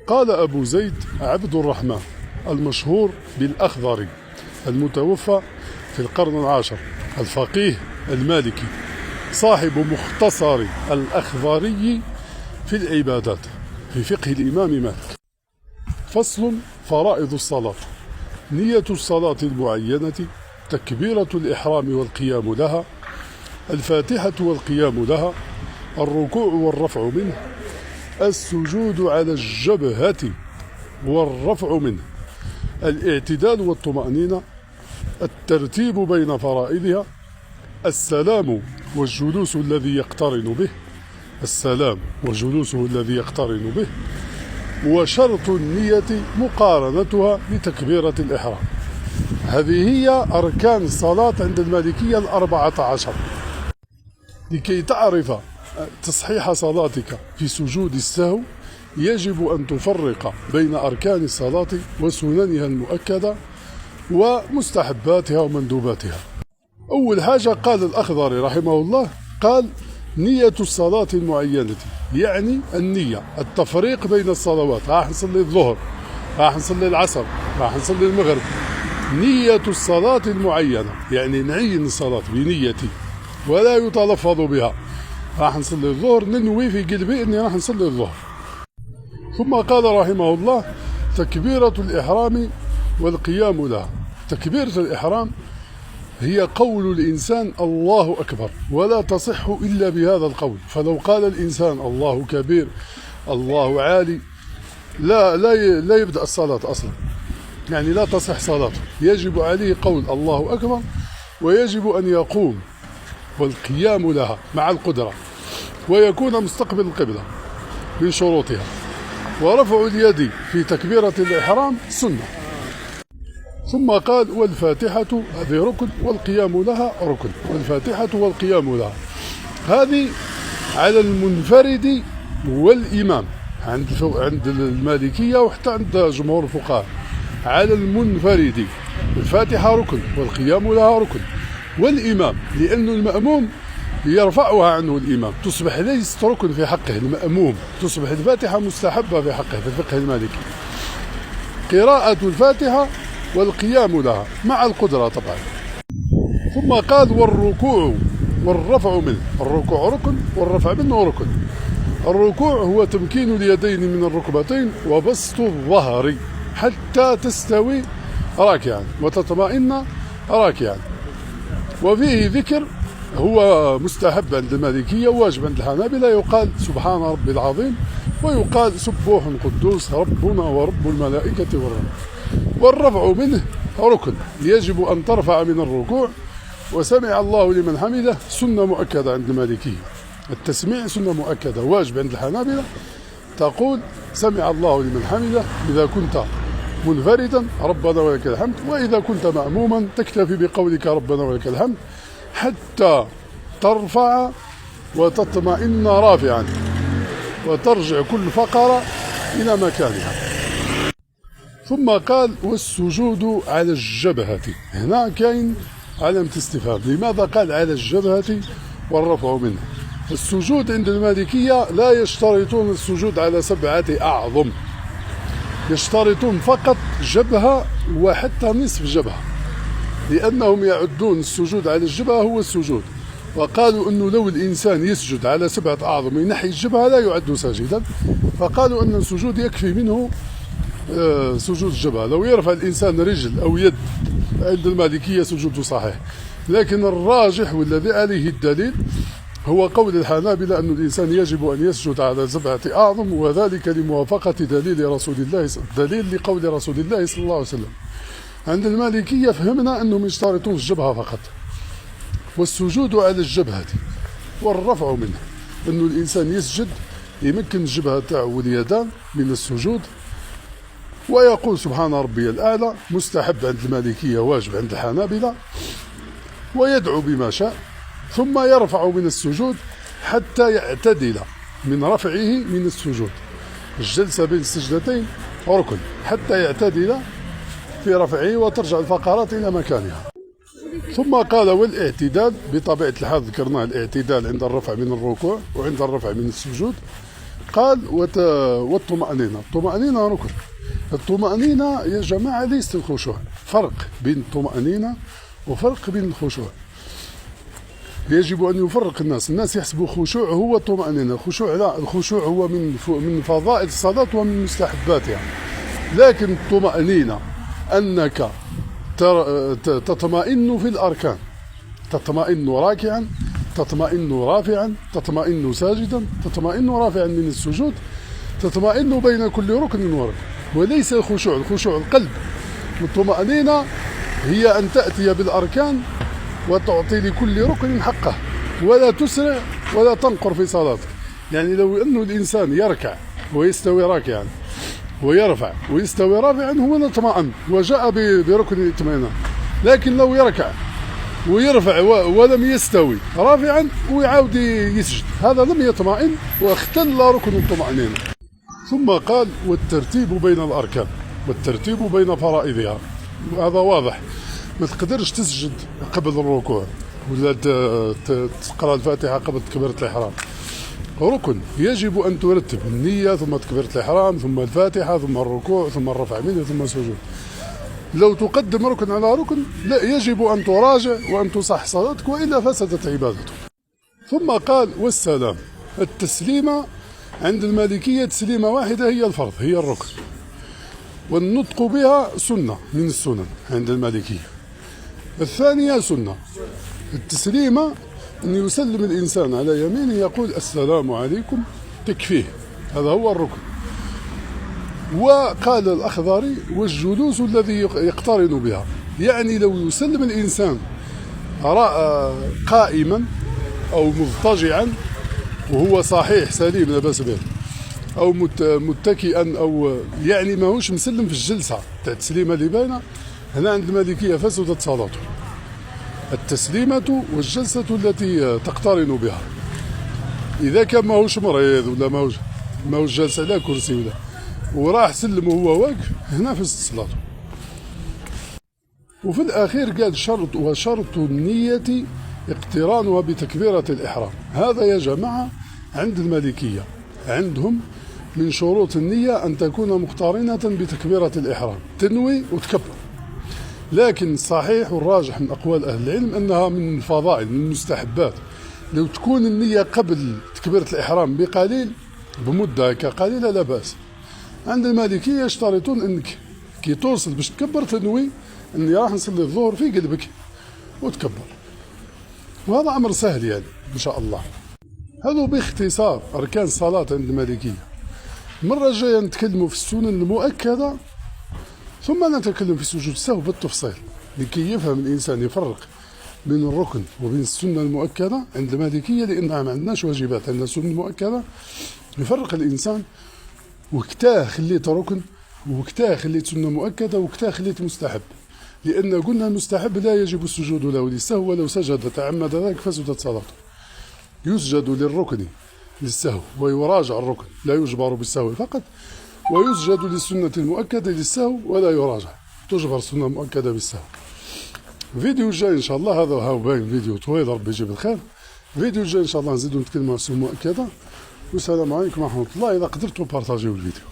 قال أبو زيد عبد الرحمن المشهور بالأخضري المتوفى في القرن العاشر، الفقيه المالكي صاحب مختصر الأخضري في العبادات في فقه الإمام مالك. فصل: فرائض الصلاة: نية الصلاة المعينة، تكبيرة الإحرام والقيام لها، الفاتحة والقيام لها، الركوع والرفع منه، السجود على الجبهة والرفع منه، الاعتدال والطمأنينة، الترتيب بين فرائضها، السلام والجلوس الذي يقترن به، السلام وجلوسه الذي يقترن به، وشرط النية مقارنتها بتكبيرة الإحرام. هذه هي أركان الصلاة عند المالكية 14. لكي تعرف تصحيح صلاتك في سجود السهو يجب أن تفرق بين أركان الصلاة وسننها المؤكدة ومستحباتها ومندوباتها. أول حاجة قال الأخضري رحمه الله، قال: نية الصلاة المعينة، يعني النية، التفريق بين الصلوات. راح نصلي الظهر، راح نصلي العصر، راح نصلي المغرب. نية الصلاة المعينة يعني نعين الصلاة بنيتي ولا يتلفظ بها. راح نصلي الظهر، ننوي في قلبي أني راح نصلي الظهر. ثم قال رحمه الله: تكبيرة الإحرام والقيام لها. تكبيرة الإحرام هي قول الإنسان الله أكبر، ولا تصح إلا بهذا القول. فلو قال الإنسان الله كبير الله عالي لا يبدأ الصلاة أصلا، يعني لا تصح صلاته. يجب عليه قول الله أكبر، ويجب أن يقوم والقيام لها مع القدرة، ويكون مستقبل القبلة من شروطها. ورفع اليد في تكبيرة الإحرام سنة. ثم قال: والفاتحة هذه ركن، والقيام لها ركن. والفاتحة والقيام لها هذه على المنفرد والإمام عند المالكية وحتى عند جمهور الفقهاء. على المنفرد الفاتحة ركن والقيام لها ركن، والإمام لأن المأموم يرفعها عنه الإمام، تصبح ليست ركن في حقه المأموم، تصبح الفاتحة مستحبة في حقه في الفقه المالكي. قراءة الفاتحة والقيام لها مع القدرة طبعا. ثم قال: والركوع والرفع منه. الركوع ركن والرفع منه ركن. الركوع هو تمكين اليدين من الركبتين وبسط الظهر حتى تستوي راكعا وتطمئن راكعا. وفيه ذكر هو مستحب عند المالكية وواجب عند الحنابلة، يقال سبحان ربي العظيم، ويقال سبوح قدوس ربنا ورب الملائكة والروح. والرفع منه ركن، يجب أن ترفع من الركوع. وسمع الله لمن حمده سنة مؤكدة عند المالكية. التسميع سنة مؤكدة، واجب عند الحنابلة تقول سمع الله لمن حمده إذا كنت منفردا ربنا ولك الحمد، وإذا كنت مأموما تكتفي بقولك ربنا ولك الحمد حتى ترفع وتطمئن رافعا وترجع كل فقرة إلى مكانها. ثم قال: والسجود على الجبهة. هنا كاين علامة استفهام، لماذا قال على الجبهة والرفع منه؟ السجود عند المالكية لا يشترطون السجود على 7 أعظم، يشترطون فقط جبهة وحتى نصف جبهة، لأنهم يعدون السجود على الجبهة هو السجود. وقالوا أنه لو الإنسان يسجد على 7 أعظم ينحي الجبهة لا يعد ساجدا، فقالوا أن السجود يكفي منه سجود الجبهة. لو يرفع الإنسان رجل أو يد عند المالكية سجوده صحيح، لكن الراجح والذي عليه الدليل هو قول الحنابلة أن الإنسان يجب أن يسجد على 7 أعظم، وذلك لموافقة دليل لقول رسول الله صلى الله عليه وسلم. عند المالكية فهمنا أنهم يشترطون الجبهة فقط. والسجود على الجبهة والرفع منه، أن الإنسان يسجد يمكن الجبهة تاعو واليدان من السجود، ويقول سبحان ربي الأعلى، مستحب عند المالكية واجب عند الحنابلة، ويدعو بما شاء، ثم يرفع من السجود حتى يعتدل من رفعه من السجود. الجلسة بين السجدتين ركن حتى يعتدل في رفعه وترجع الفقرات إلى مكانها. ثم قال: والاعتدال. بطبيعة الحال ذكرنا الاعتدال عند الرفع من الركوع وعند الرفع من السجود. قال والطمأنينة. الطمأنينة ركن. الطمأنينة يا جماعة ليست الخشوع، فرق بين الطمأنينة وفرق بين الخشوع. يجب أن يفرق الناس يحسبوا الخشوع هو الطمأنينة. الخشوع لا، الخشوع هو من فضائل الصلاة ومن مستحباتها يعني. لكن الطمأنينة أنك تطمئن في الأركان، تطمئن راكعا، تطمئن رافعا، تطمئن ساجدا، تطمئن رافعا من السجود، تطمئن بين كل ركن وركن، وليس الخشوع. الخشوع القلب، والطمأنينة هي أن تأتي بالأركان وتعطي لكل ركن حقه، ولا تسرع ولا تنقر في صلاتك. يعني لو أن الإنسان يركع ويستوي راكعا ويرفع ويستوي رافعا هو اطمأن وجاء بركن الاطمئنان. لكن لو يركع ويرفع ولم يستوي رافعا ويعاود يسجد، هذا لم يطمئن واختل ركن الطمأنينة. ثم قال والترتيب بين الأركان والترتيب بين فرائضها. هذا واضح، ما تقدرش تسجد قبل الركوع ولا تقرأ الفاتحة قبل تكبيرة الإحرام. ركن يجب أن ترتب النية ثم تكبيرة الإحرام ثم الفاتحة ثم الركوع ثم الرفع منه ثم السجود. لو تقدم ركن على ركن لا، يجب أن تراجع وأن تصح صلاتك وإلا فسدت عبادتك. ثم قال والسلام. التسليمة عند المالكية تسليمة واحدة هي الفرض، هي الركن، والنطق بها سنة من السنن عند المالكية. الثانية سنة. التسليمة أن يسلم الإنسان على يمينه يقول السلام عليكم تكفيه، هذا هو الركن. وقال الأخضري والجلوس الذي يقترن بها، يعني لو يسلم الإنسان قائما أو مضطجعا وهو صحيح سليم لا بأس به، أو متكئا، أو يعني ماهوش مسلم في الجلسة تاع التسليمة اللي باينة، هنا عند المالكية فسدت صلاته. التسليمة والجلسة التي تقترن بها، إذا كان ماهوش مريض ولا ماهوش جالس على كرسي ولا وراح سلم وهو واقف، هنا فسد صلاته. وفي الأخير قال شرط وشرط النية اقترانها بتكبيرة الإحرام. هذا يا جماعة عند المالكية عندهم من شروط النية أن تكون مقترنة بتكبيرة الإحرام، تنوي وتكبر. لكن الصحيح والراجح من أقوال أهل العلم أنها من الفضائل من المستحبات. لو تكون النية قبل تكبيرة الإحرام بقليل بمدة قليلة لا بأس. عند المالكية يشترطون أنك كي توصل باش تكبر تنوي أني راح نصلي الظهر في قلبك وتكبر، وهذا أمر سهل يعني إن شاء الله. هذا باختصار أركان الصلاة عند المالكية. المرة الجاية نتكلموا في السنن المؤكدة، ثم نتكلم في سجود السهو بالتفصيل لكي يفهم الإنسان يفرق بين الركن وبين السنة المؤكدة عند المالكية، لأنها ما عندناش واجبات، عندنا سنة مؤكدة. يفرق الإنسان وقتاه خليت ركن وقتاه خليت سنة مؤكدة وقتاه خليت مستحب، لأن قلنا المستحب لا يجب السجود له للسهو، ولو سجد تعمد ذلك فسدت صلاته. يسجد للركن للسهو ويراجع الركن، لا يجبر بالسهو فقط، ويسجد للسنة المؤكدة للسهو ولا يراجع، تجبر السنة المؤكدة بالسهو. فيديو الجاي إن شاء الله، هذا هاو باين فيديو طويل ربي يجيب الخير. فيديو الجاي إن شاء الله نزيدو نتكلموا عن السنة المؤكدة. والسلام عليكم ورحمة الله. إذا قدرتوا بارطاجيو الفيديو.